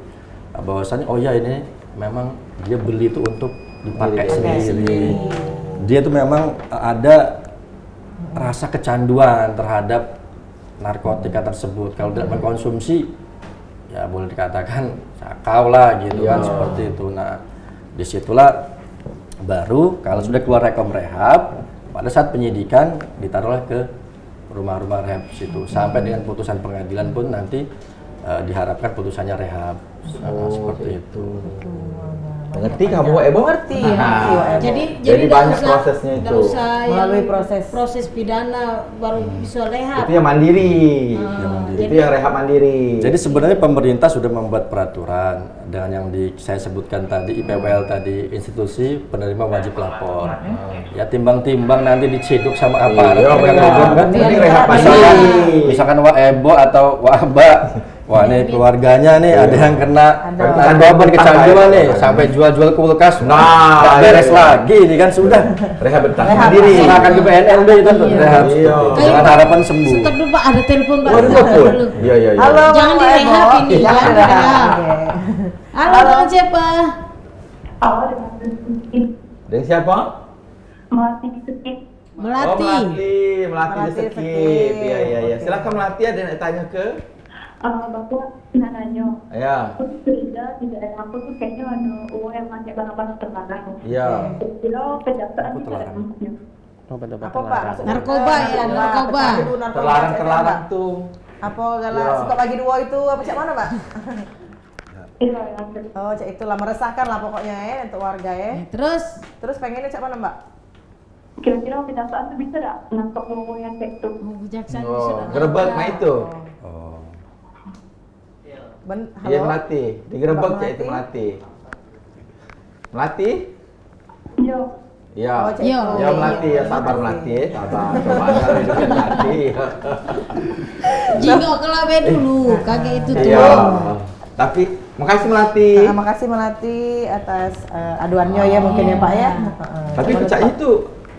bahwasanya oh ya ini memang dia beli itu untuk dipakai sendiri. Dia tuh memang ada rasa kecanduan terhadap narkotika tersebut. Kalau tidak mengkonsumsi, ya boleh dikatakan sakau lah gitu kan, seperti itu. Nah, disitulah baru kalau sudah keluar rekom rehab, pada saat penyidikan ditaruhlah ke rumah-rumah rehab situ. Sampai dengan putusan pengadilan pun nanti diharapkan putusannya rehab. Seperti itu. Mengerti kamu, Ebo? Mengerti. Jadi banyak prosesnya itu. Nggak usah Melalui yang proses pidana baru bisa rehab. Itu yang mandiri. Itu yang rehab mandiri. Jadi sebenarnya pemerintah sudah membuat peraturan dengan yang saya sebutkan tadi, IPWL tadi, institusi penerima wajib lapor. Ya timbang-timbang nanti diciduk sama aparat. Ini rehab mandiri. Misalkan Wak Ebo atau Wak Aba, wah nih keluarganya nih ada yang kena narkoba kecanduan nih, sampai jual-jual kulkas, nggak beres lagi ini kan sudah Rehabilitasi mandiri. serahkan ke BNN deh itu untuk rehab. Dengan harapan sembuh. Stop dulu Pak, ada telepon Pak. Waduh, Stop betul. dulu. Iya. Halo, Jangan Mbak direhab Ebo. ini, Jangan jangan direhab. direhab. Halo, dengan siapa? Dan siapa? Melati di Sekip. Melati. Melati di Sekip. Iya. Silakan Melati, ada yang tanya ke? Bapak nanya, Ya. aku tuh curiga di daerah aku tuh kayaknya ada uang yang pakai barang-barang terlarang. Iya. Kira kejaksaan itu ada maksudnya. Apa Pak? Maksudnya Narkoba ya, narkoba. Terlarang tuh. Apa galak suka bagi dua itu apa cak mana Pak? Iya, yang Oh cak itulah meresahkan lah pokoknya ya untuk warga ya. Terus pengennya cak mana Mbak? kira-kira kejaksaan tuh bisa nggak nangkep uang yang kayak itu? Kejaksaan Gerebek mah itu. Iya Halo? Melati, digerebek Mbak cak itu Melati. Melati? Iya. Ya, Oh, Cik. ya Melati, ya sabar Melati, sabar. Coba anda hidupin Melati. Jingok ke labe dulu, kakek itu tuh. Iya. Tapi makasih Melati. Makasih Melati atas aduannya ya mungkin ya Pak ya. Nah, Tapi Cak itu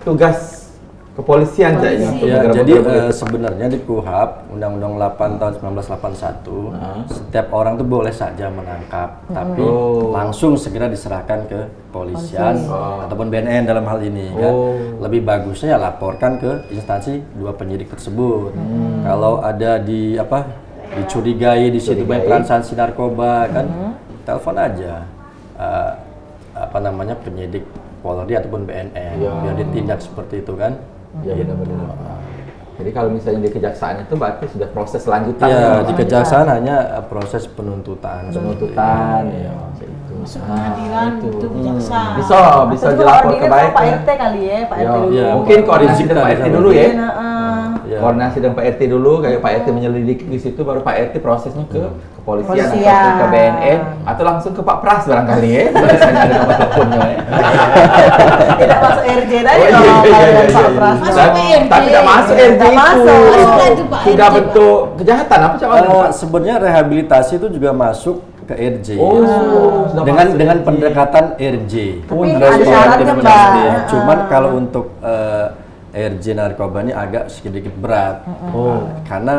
tugas kepolisian Cak ini. Ya, jadi sebenarnya di KUHP Undang-Undang 8 tahun 1981 setiap orang tuh boleh saja menangkap, tapi langsung segera diserahkan ke kepolisian ataupun BNN dalam hal ini kan. Lebih bagusnya ya laporkan ke instansi dua penyidik tersebut. Kalau ada dicurigai di situ banyak transaksi narkoba kan, telepon aja penyidik Polri ataupun BNN biar ditindak seperti itu kan. Iya benar. Jadi kalau misalnya di kejaksaan itu berarti sudah proses lanjutan. Ya, di kejaksaan hanya proses penuntutan. Ya. Masuk pengadilan itu kejaksaan. Bisa dilapor ke baik. Pak RT kali ya, Pak RT dulu. Ya, Mungkin koordinasi dengan Pak RT dulu ya. Ya. Koordinasi dengan Pak RT dulu, kayak Pak RT menyelidiki di situ, baru Pak RT prosesnya ke kepolisian Polisian. atau ke BNN atau langsung ke Pak Pras barangkali ya. Biasanya ada nomor teleponnya ya. Tidak masuk RJ tadi Oh, dong, iya. Pak Pras. Masuk ke RJ. Tapi tidak masuk RJ Tidak itu. masuk. Masuk itu Pak Sudah RJ, Pak. bentuk kejahatan apa Cak? Sebenarnya rehabilitasi itu juga masuk ke RJ. sudah masuk dengan RJ. pendekatan RJ. Tapi ada Restoratif syaratnya, Mbak. justice. Cuman kalau untuk RJ narkoba ini agak sedikit berat. Karena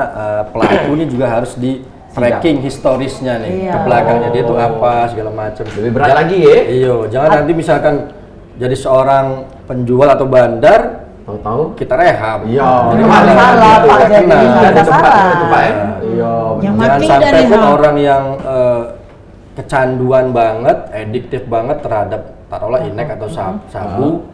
pelaku ini juga harus di tracking historisnya nih, ke belakangnya dia itu apa segala macam. Lebih berat lagi ya? Iya, jangan nanti misalkan jadi seorang penjual atau bandar Tahu-tahu kita rehab. Iya, Jadi malah malah salah, gitu, Pak. nggak Jadi kena. nggak ada tempat salah. itu Pak ya? Iya. Yang Jangan mati sampai dari pun hal. orang yang kecanduan banget, ediktif banget terhadap taruhlah inek atau sabu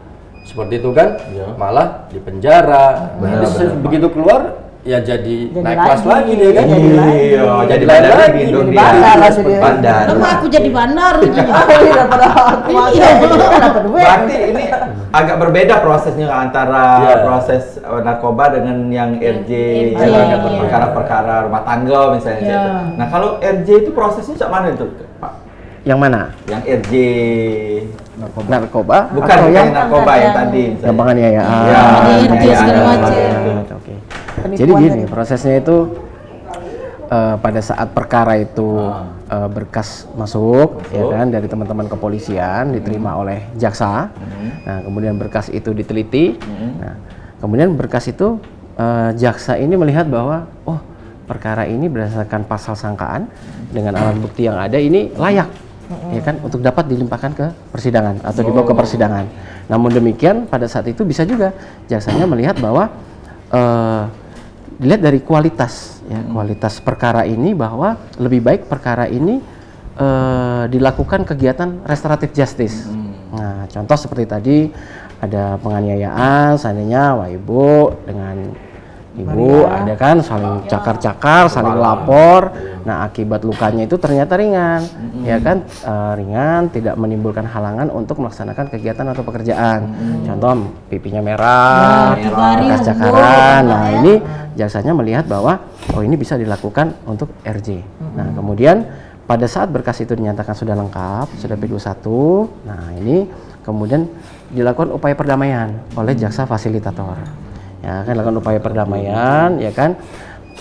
seperti itu kan, malah di penjara. Nanti begitu keluar ya jadi naik kelas lagi dia kan. Iya, jadi lain bandar lagi. gendong Jadi dia. bandar lah jadi. Bandar. Kenapa aku jadi bandar? Daripada aku Iya. dapat duit. Berarti ini agak berbeda prosesnya antara proses narkoba dengan yang RJ, RJ, yang iya. perkara-perkara rumah tangga misalnya. Iya. Nah kalau RJ itu prosesnya cak mana itu Pak? Yang mana? Yang RJ Narkoba? bukan Atau yang yang narkoba yang tadi misalnya. yang penganiayaan? Ya, RJ segala penganiayaan, macam. itu. Oke. Jadi gini prosesnya itu pada saat perkara itu berkas masuk, ya kan, dari teman-teman kepolisian diterima oleh jaksa. Nah, kemudian berkas itu diteliti. Nah, kemudian berkas itu jaksa ini melihat bahwa perkara ini berdasarkan pasal sangkaan dengan alat bukti yang ada ini layak, ya kan, untuk dapat dilimpahkan ke persidangan atau dibawa ke persidangan. Namun demikian pada saat itu bisa juga jaksanya melihat bahwa dilihat dari kualitas, ya, kualitas perkara ini, bahwa lebih baik perkara ini dilakukan kegiatan restoratif justice. Nah, contoh seperti tadi ada penganiayaan, seandainya ibu dengan ibu ada kan saling cakar-cakar, saling lapor. Nah, akibat lukanya itu ternyata ringan, ya kan, ringan, tidak menimbulkan halangan untuk melaksanakan kegiatan atau pekerjaan. Contoh pipinya merah, bekas cakaran. Nah, ini jaksanya melihat bahwa ini bisa dilakukan untuk RJ. Nah, kemudian pada saat berkas itu dinyatakan sudah lengkap, sudah P21. Nah, ini kemudian dilakukan upaya perdamaian oleh jaksa fasilitator. Ya kan, lakukan upaya perdamaian, ya kan,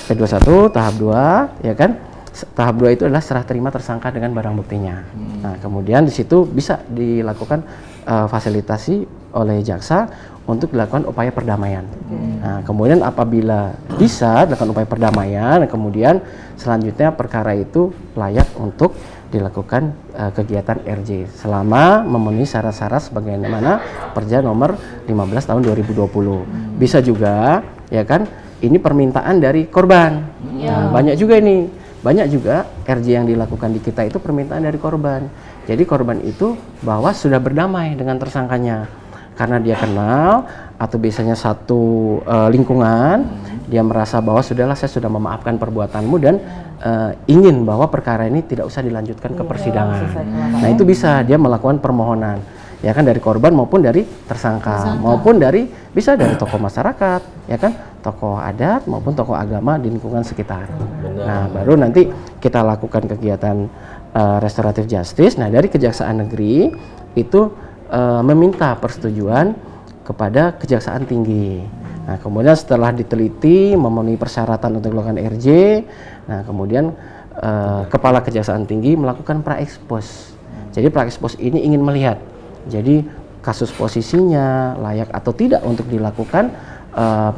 P21 tahap 2, ya kan. Tahap 2 itu adalah serah terima tersangka dengan barang buktinya. Nah, kemudian di situ bisa dilakukan fasilitasi oleh jaksa untuk dilakukan upaya perdamaian. Nah, kemudian apabila bisa dilakukan upaya perdamaian, kemudian selanjutnya perkara itu layak untuk dilakukan kegiatan RJ selama memenuhi syarat-syarat sebagaimana Perja nomor 15 tahun 2020. Bisa juga, ya kan, ini permintaan dari korban. Nah, banyak juga RJ yang dilakukan di kita itu permintaan dari korban. Jadi korban itu bahwa sudah berdamai dengan tersangkanya karena dia kenal atau biasanya satu lingkungan, dia merasa bahwa sudahlah, saya sudah memaafkan perbuatanmu dan ingin bahwa perkara ini tidak usah dilanjutkan ke persidangan. Nah, itu bisa dia melakukan permohonan, ya kan, dari korban maupun dari tersangka. Maupun bisa dari tokoh masyarakat, ya kan, tokoh adat maupun tokoh agama di lingkungan sekitar. Nah, baru nanti kita lakukan kegiatan restoratif justice. Nah, dari Kejaksaan Negeri itu meminta persetujuan kepada Kejaksaan Tinggi. Nah, kemudian setelah diteliti memenuhi persyaratan untuk melakukan RJ, nah kemudian Kepala Kejaksaan Tinggi melakukan pra-ekspos. Jadi pra-ekspos ini ingin melihat, jadi kasus posisinya layak atau tidak untuk dilakukan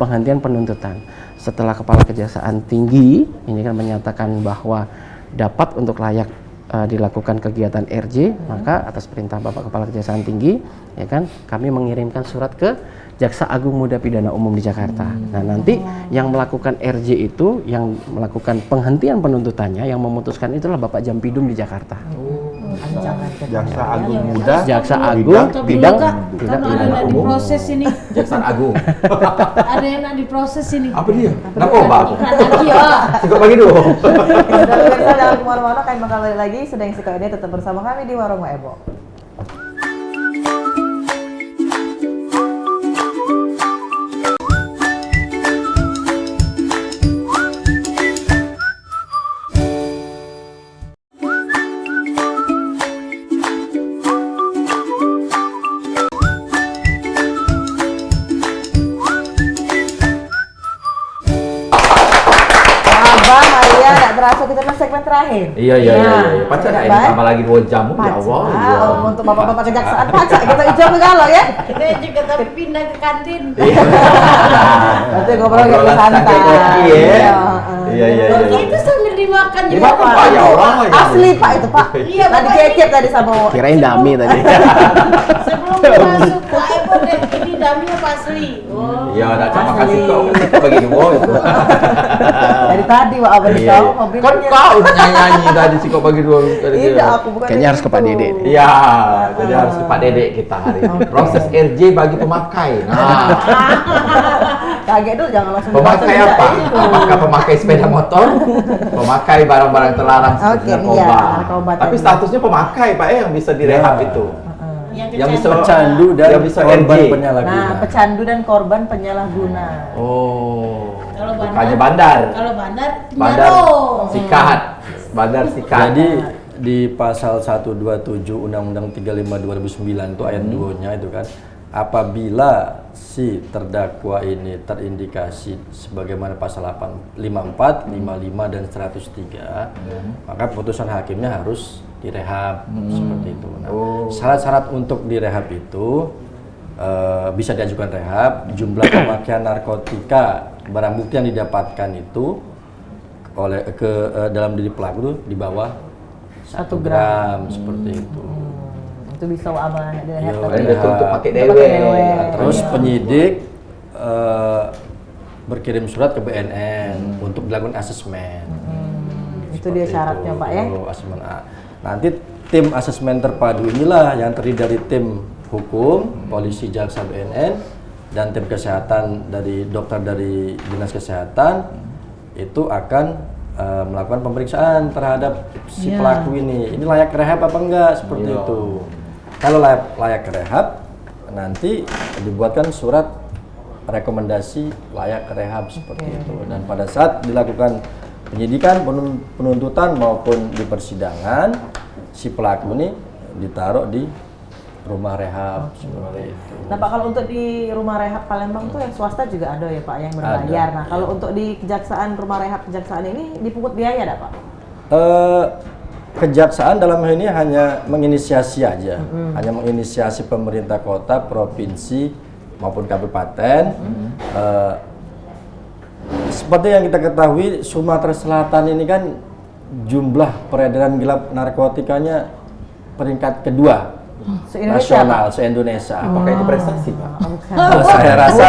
penghentian penuntutan. Setelah Kepala Kejaksaan Tinggi ini kan menyatakan bahwa dapat untuk layak dilakukan kegiatan RJ, maka atas perintah Bapak Kepala Kejaksaan Tinggi, ya kan, kami mengirimkan surat ke Jaksa Agung Muda Pidana Umum di Jakarta. Nah, nanti yang melakukan RJ itu, yang melakukan penghentian penuntutannya, yang memutuskan itulah Bapak Jampidum di Jakarta. Jaksa Agung Muda, Jaksa Agung bidang ada di proses ini. Jaksa Agung. Ada yang nak diproses ini. Apa dia? Narkoba. Sikap bagi dulu. Dan pemirsa, jangan kemana-mana, kami bakal balik lagi. Sedang sikap ini tetap bersama kami di Warung Mak Ebo. Terasa kita masuk segmen terakhir. Iya. Pacar ini tambah lagi 2 jam. Ya Allah. Untuk bapak-bapak kejaksaan pacak kita ijau ke galau ya. Kita juga tapi pindah ke kantin. Nanti ngobrol ke santai. Iya. Itu sambil dimakan juga. Dimakan, Pak, ya Allah. Asli Pak itu Pak. Iya, tadi kecap tadi sama. Kirain dami tadi. Sebelum masuk Pak Ebo deh, ini dami apa asli? Iya, udah terima kasih kok. Kita bagi dua itu. Dari tadi Pak Abang kau. Kan kau udah nyanyi tadi sih kok bagi dua. Tidak, aku bukan. Kayaknya harus ke Pak Dede. Iya, jadi harus ke Pak Dede kita hari ini. Proses RJ bagi pemakai. Nah, kaget dulu, jangan langsung. pemakai apa? Apakah pemakai sepeda motor? Pemakai barang-barang terlarang seperti narkoba. Tapi statusnya pemakai Pak yang bisa direhab itu. Yang bisa pecandu dan yang bisa korban RJ. penyalahguna. Nah, pecandu dan korban penyalahguna. Oh. Kalau Bukannya bandar. Kalau bandar, Bandar sikat. Bandar sikat. Jadi di pasal 127 Undang-Undang 35 2009 itu ayat 2-nya itu kan apabila si terdakwa ini terindikasi sebagaimana pasal 54, 55 dan 103, maka putusan hakimnya harus direhab seperti itu. Nah, syarat-syarat untuk direhab itu bisa diajukan rehab, jumlah pemakaian narkotika barang bukti yang didapatkan itu oleh dalam diri pelaku itu di bawah 1 gram seperti itu. Itu bisa aman direhab. Untuk pakai Untuk dewe. pakai dewe. Terus penyidik berkirim surat ke BNN untuk dilakukan asesmen. Itu dia syaratnya Pak ya. Asesmen A. Nanti tim asesmen terpadu inilah yang terdiri dari tim hukum, polisi, jaksa, BNN, dan tim kesehatan dari dokter dari dinas kesehatan itu akan melakukan pemeriksaan terhadap si pelaku ini. Ini layak rehab apa enggak seperti itu. Kalau layak rehab, nanti dibuatkan surat rekomendasi layak rehab seperti itu. Dan pada saat dilakukan penyidikan, penuntutan maupun di persidangan, si pelaku ini ditaruh di rumah rehab seperti itu. Nah Pak, kalau untuk di rumah rehab Palembang tuh yang swasta juga ada ya Pak yang berbayar. Nah kalau untuk di kejaksaan, rumah rehab kejaksaan ini dipungut biaya enggak Pak? Kejaksaan dalam hal ini hanya menginisiasi aja, hanya menginisiasi pemerintah kota, provinsi maupun kabupaten. Seperti yang kita ketahui, Sumatera Selatan ini kan jumlah peredaran gelap narkotikanya peringkat kedua nasional se-Indonesia. Apakah itu prestasi, Pak? Saya rasa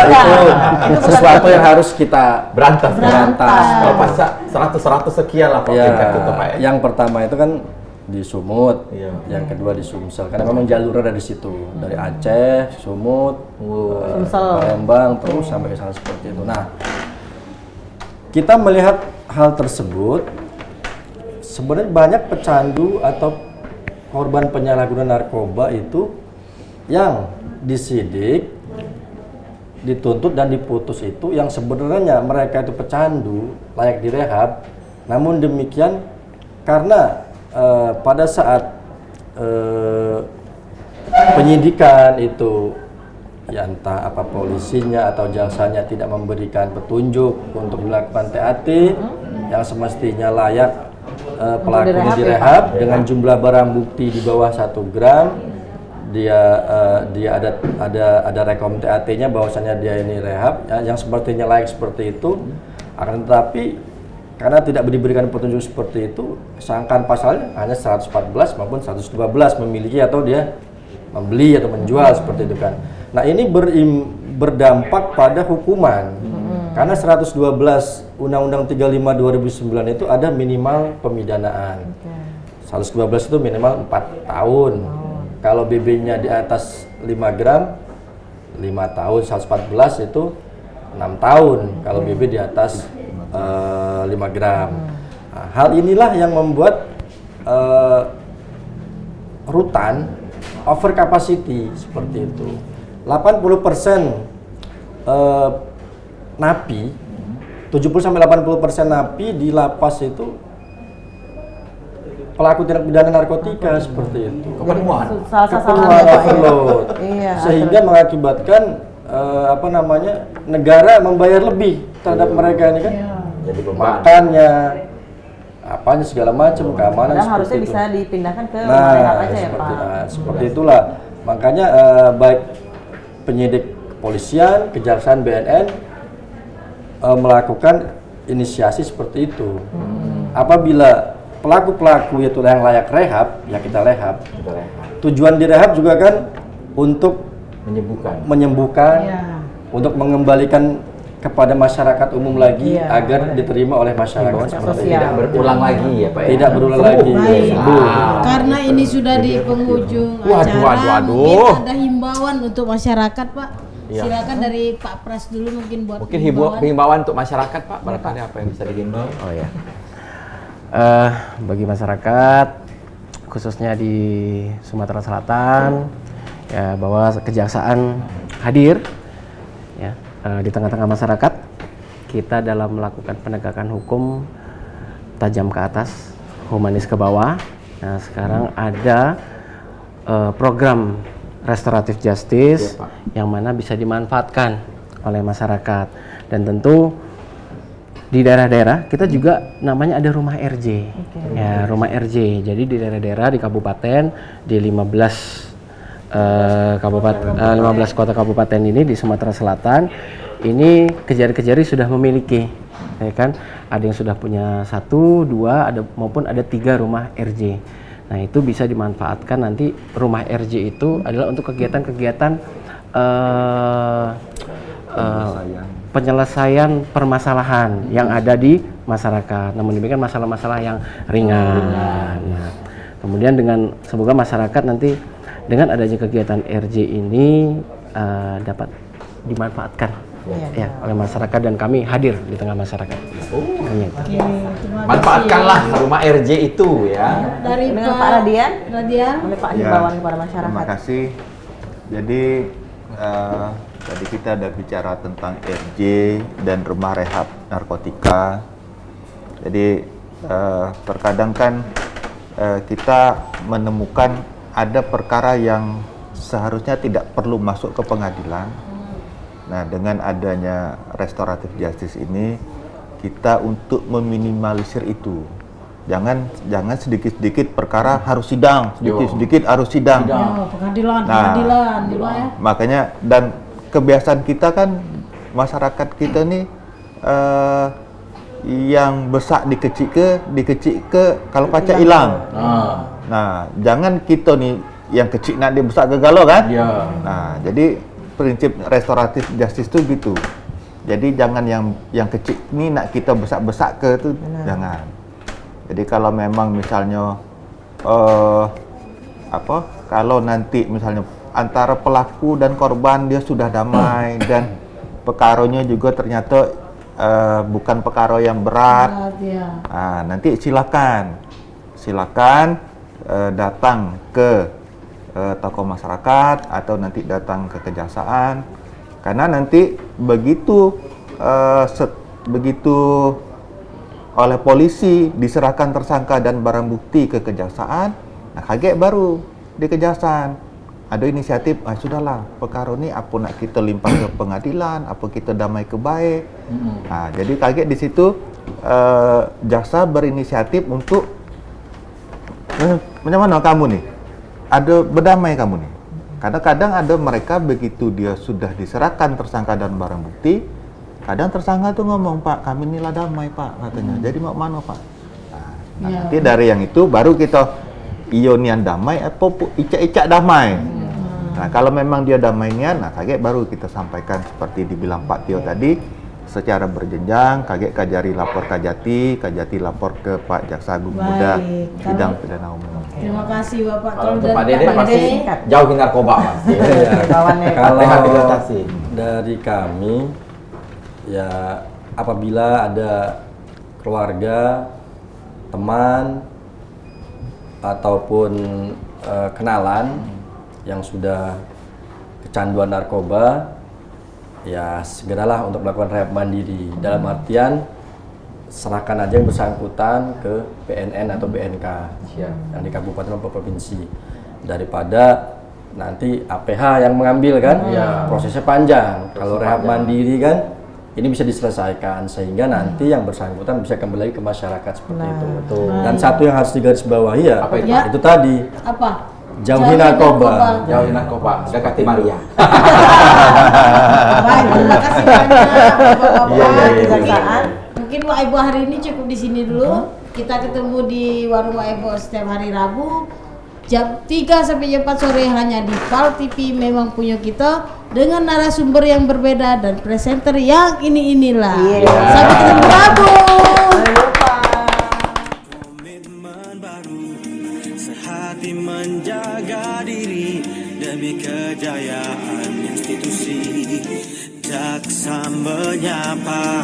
itu sesuatu yang harus kita Berantas. Kalau pas 100 sekian lah Pak ya, tingkat itu Pak. yang pertama itu kan di Sumut, Iya. yang kedua di Sumsel, karena memang jalurnya dari situ, dari Aceh, Sumut, Palembang, terus sampai ke sana seperti itu. Nah, kita melihat hal tersebut, sebenarnya banyak pecandu atau korban penyalahgunaan narkoba itu yang disidik, dituntut dan diputus itu yang sebenarnya mereka itu pecandu, layak direhab. Namun demikian karena pada saat penyidikan itu ya entah apa polisinya atau jaksanya tidak memberikan petunjuk untuk dilakukan TAT yang semestinya layak pelaku ini direhab dengan jumlah barang bukti di bawah 1 gram, dia ada rekom TAT-nya bahwasanya dia ini rehab ya, yang sepertinya layak seperti itu. Akan tetapi karena tidak diberikan petunjuk seperti itu, sangkaan pasalnya hanya 114 maupun 112 memiliki atau dia membeli atau menjual seperti itu kan. Nah ini berdampak pada hukuman. Karena 112 Undang-Undang 35 2009 itu ada minimal pemidanaan. 112 itu minimal 4 tahun. Kalau BB-nya di atas 5 gram, 5 tahun. 114 itu 6 tahun. Kalau BB di atas 5 gram. Nah, hal inilah yang membuat rutan over capacity seperti itu. 80% napi, 70-80% napi di lapas itu pelaku tindak pidana narkotika seperti itu. Kepenuhan. Overload. Sehingga mengakibatkan negara membayar lebih terhadap mereka ini kan. Jadi makannya, apanya segala macam, keamanan Dan seperti harusnya itu. bisa dipindahkan ke rumah rehab aja ya Pak. Seperti itulah. Makanya baik penyidik kepolisian, kejaksaan, BNN melakukan inisiasi seperti itu. Apabila pelaku-pelaku itu yang layak rehab, ya kita rehab. Tujuan direhab juga kan untuk menyembuhkan, untuk mengembalikan kepada masyarakat umum lagi agar diterima oleh masyarakat seperti itu. Tidak berulang lagi ya Pak. Tidak berulang lagi. Baik. Karena ini sudah di penghujung acara, mungkin ada himbauan untuk masyarakat Pak. Silakan dari Pak Pras dulu mungkin buat Mungkin himbauan untuk masyarakat Pak, barangkali apa yang bisa dihimbau? Oh ya. Bagi masyarakat khususnya di Sumatera Selatan ya bahwa kejaksaan hadir ya di tengah-tengah masyarakat. Kita dalam melakukan penegakan hukum tajam ke atas, humanis ke bawah. Nah, sekarang ada program restoratif justice Iya, Pak. yang mana bisa dimanfaatkan oleh masyarakat. Dan tentu di daerah-daerah kita juga namanya ada rumah RJ. Ya, rumah RJ. Jadi di daerah-daerah di kabupaten di 15 15 kota kabupaten ini di Sumatera Selatan ini Kejari-Kejari sudah memiliki, ya kan? Ada yang sudah punya 1, 2, ada maupun ada 3 rumah RJ. Nah, itu bisa dimanfaatkan nanti rumah RJ itu adalah untuk kegiatan-kegiatan penyelesaian permasalahan yang ada di masyarakat. Namun demikian masalah-masalah yang ringan. Nah, kemudian semoga masyarakat nanti dengan adanya kegiatan RJ ini dapat dimanfaatkan ya oleh masyarakat dan kami hadir di tengah masyarakat. Hanya itu. Manfaatkanlah rumah RJ itu ya. Dari Dengan Pak Radian, oleh Pak Ya, himbauan kepada masyarakat. terima kasih. Jadi tadi kita ada bicara tentang RJ dan rumah rehab narkotika. Jadi terkadang kan kita menemukan ada perkara yang seharusnya tidak perlu masuk ke pengadilan. Nah, dengan adanya restoratif justice ini, kita untuk meminimalisir itu. Jangan sedikit-sedikit perkara harus sidang, sedikit-sedikit harus sidang. Pengadilan, Nah, ya. makanya dan kebiasaan kita kan masyarakat kita nih yang besar dikecil ke kalau kaca hilang. Nah, jangan kita nih yang kecil nak dia besar gagal kan? Iya. Nah, jadi prinsip restoratif justice itu gitu. Jadi jangan yang kecil ini nak kita besar-besar ke itu jangan. Jadi kalau memang misalnya kalau nanti misalnya antara pelaku dan korban dia sudah damai dan perkaranya juga ternyata bukan perkara yang berat. Nah, nanti silakan datang ke tokoh masyarakat atau nanti datang ke kejaksaan, karena nanti begitu oleh polisi diserahkan tersangka dan barang bukti ke kejaksaan, nah kaget baru di kejaksaan ada inisiatif, sudahlah perkara ini apa nak kita limpah ke pengadilan, apa kita damai ke baik. Nah, jadi kaget di situ jaksa berinisiatif untuk macam mana kamu nih? Ada berdamai kamu nih. Kadang-kadang ada mereka begitu dia sudah diserahkan tersangka dan barang bukti, kadang tersangka tuh ngomong, Pak, kami inilah damai, Pak, katanya. Jadi mau mana, Pak? Nah, nanti dari yang itu baru kita ionian damai apa icak-icak damai. Nah, kalau memang dia damainya, nah kaget baru kita sampaikan seperti dibilang Pak Tio tadi, secara berjenjang, kaget Kajari lapor Kajati lapor ke Pak Jaksa Agung Muda Bidang Pidana Umum. Terima kasih Bapak. Kalau untuk Pak Dede pasti jauhin narkoba Mas. Kalau rehabilitasi dari kami ya apabila ada keluarga, teman ataupun kenalan yang sudah kecanduan narkoba, ya segeralah untuk melakukan rehab mandiri. Dalam artian serahkan aja yang bersangkutan ke BNN atau BNK yang di kabupaten maupun provinsi, daripada nanti APH yang mengambil kan. Prosesnya panjang. Kalau rehab mandiri kan ini bisa diselesaikan sehingga nanti yang bersangkutan bisa kembali lagi ke masyarakat seperti itu. Dan satu yang harus digarisbawahi ya, itu tadi. Apa? Jauhi narkoba. Jauhin narkoba, dekati Maria. Baik, terima kasih banyak Bapak-bapak kejaksaan. Mungkin Wak Ibu hari ini cukup di sini dulu. Kita ketemu di warung Wak Ibu setiap hari Rabu jam 3 sampai jam 4 sore hanya di PAL TV. Memang punya kita dengan narasumber yang berbeda dan presenter yang inilah. Sampai ketemu Rabu. Sehati menjaga diri demi kejayaan institusi. Jaksa menyapa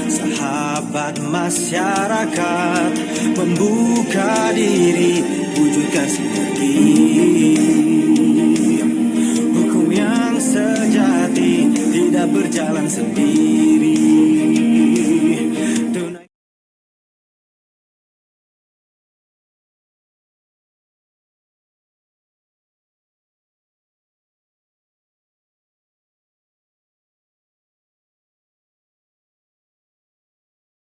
sahabat masyarakat, membuka diri, wujudkan sinergi. Hukum yang sejati tidak berjalan sendiri.